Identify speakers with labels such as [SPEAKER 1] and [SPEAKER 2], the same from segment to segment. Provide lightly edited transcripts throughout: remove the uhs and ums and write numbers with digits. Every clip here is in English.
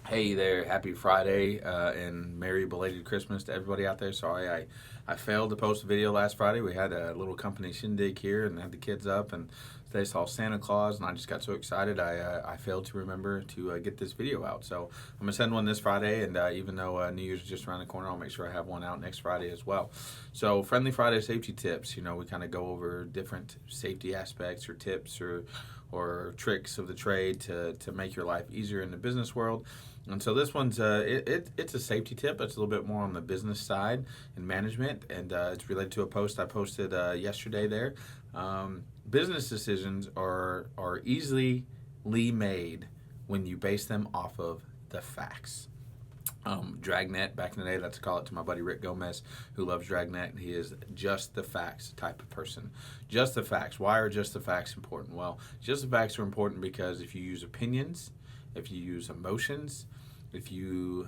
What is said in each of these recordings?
[SPEAKER 1] Hey there, happy Friday and Merry belated Christmas to everybody out there. Sorry, I failed to post a video last Friday. We had a little company shindig here and had the kids up, and they saw Santa Claus, and I just got so excited I failed to remember to get this video out. So I'm going to send one this Friday, and even though New Year's is just around the corner, I'll make sure I have one out next Friday as well. So Friendly Friday safety tips, we kind of go over different safety aspects or tips or tricks of the trade to make your life easier in the business world. And so this one's it's a safety tip. It's a little bit more on the business side and management, and it's related to a post I posted yesterday. There, business decisions are easily made when you base them off of the facts. Dragnet back in the day, let's call it to my buddy Rick Gomez, who loves Dragnet. He is just the facts type of person. Just the facts. Why are just the facts important? Well, just the facts are important because if you use opinions, if you use emotions, if you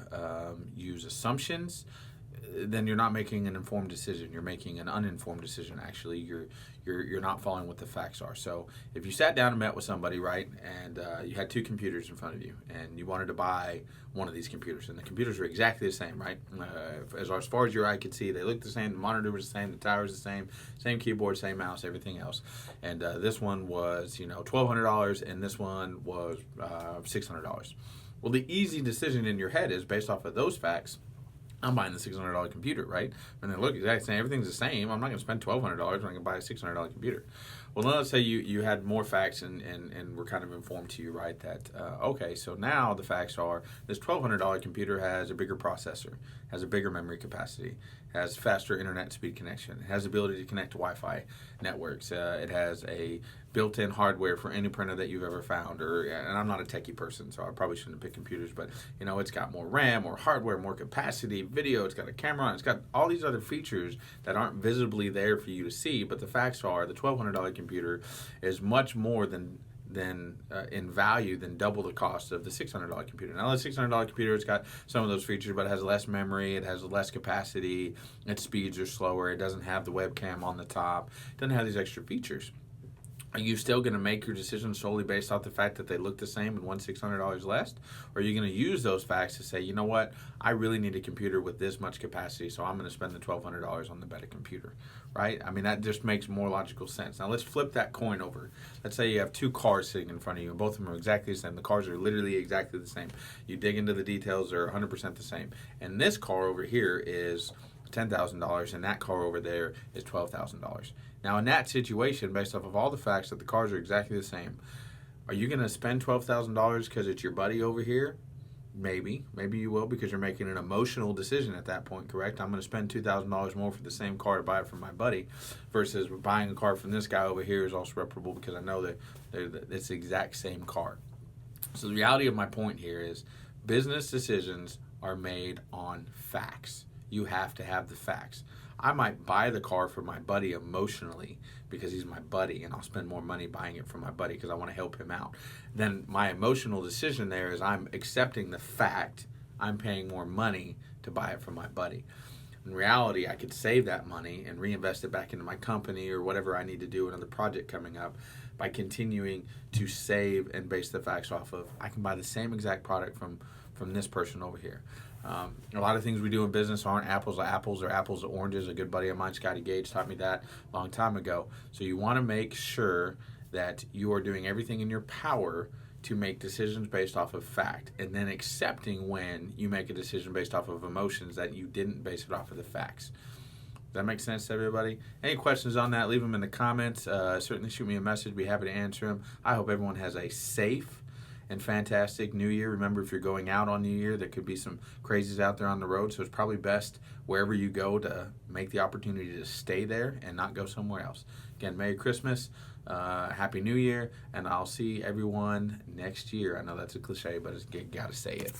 [SPEAKER 1] use assumptions, then you're not making an informed decision. You're making an uninformed decision. Actually, you're not following what the facts are. So if you sat down and met with somebody, right, and you had two computers in front of you, and you wanted to buy one of these computers, and the computers are exactly the same, right? As far as your eye could see, they look the same. The monitor was the same. The tower was the same keyboard, same mouse, everything else. And this one was $1,200, and this one was $600. Well, the easy decision in your head is based off of those facts. I'm buying the $600 computer, right? And they look exactly the same. Everything's the same. I'm not going to spend $1,200 when I can buy a $600 computer. Well, now let's say you had more facts and were kind of informed to you, right, that, okay, so now the facts are this $1,200 computer has a bigger processor, has a bigger memory capacity, has faster internet speed connection, has the ability to connect to Wi-Fi networks. It has a built-in hardware for any printer that you've ever found. And I'm not a techie person, so I probably shouldn't have picked computers, but it's got more RAM, more hardware, more capacity, video. It's got a camera on it. It's got all these other features that aren't visibly there for you to see. But the facts are the $1,200 computer is much more than in value than double the cost of the $600 computer. Now the $600 computer, it's got some of those features, but it has less memory, it has less capacity, its speeds are slower, it doesn't have the webcam on the top, it doesn't have these extra features. Are you still going to make your decision solely based off the fact that they look the same and one's $600 less? Or are you going to use those facts to say, you know what, I really need a computer with this much capacity, so I'm going to spend the $1,200 on the better computer, right? I mean, that just makes more logical sense. Now, let's flip that coin over. Let's say you have two cars sitting in front of you, and both of them are exactly the same. The cars are literally exactly the same. You dig into the details, they're 100% the same. And this car over here is $10,000, and that car over there is $12,000. Now, in that situation, based off of all the facts that the cars are exactly the same, are you going to spend $12,000 because it's your buddy over here? Maybe you will, because you're making an emotional decision at that point, correct? I'm going to spend $2,000 more for the same car to buy it from my buddy, versus buying a car from this guy over here is also reputable because I know that it's the exact same car. So the reality of my point here is business decisions are made on facts. You have to have the facts. I might buy the car for my buddy emotionally because he's my buddy, and I'll spend more money buying it for my buddy because I want to help him out. Then my emotional decision there is I'm accepting the fact I'm paying more money to buy it from my buddy. In reality, I could save that money and reinvest it back into my company or whatever I need to do, another project coming up, by continuing to save and base the facts off of I can buy the same exact product from this person over here. A lot of things we do in business aren't apples to apples or apples to oranges. A good buddy of mine, Scotty Gage, taught me that a long time ago. So you want to make sure that you are doing everything in your power to make decisions based off of fact, and then accepting when you make a decision based off of emotions that you didn't base it off of the facts. Does that make sense to everybody? Any questions on that, leave them in the comments. Certainly shoot me a message. Be happy to answer them. I hope everyone has a safe and fantastic New Year. Remember, if you're going out on New Year, there could be some crazies out there on the road, so it's probably best wherever you go to make the opportunity to stay there and not go somewhere else. Again, Merry Christmas, Happy New Year, and I'll see everyone next year. I know that's a cliche, but it's got to say it.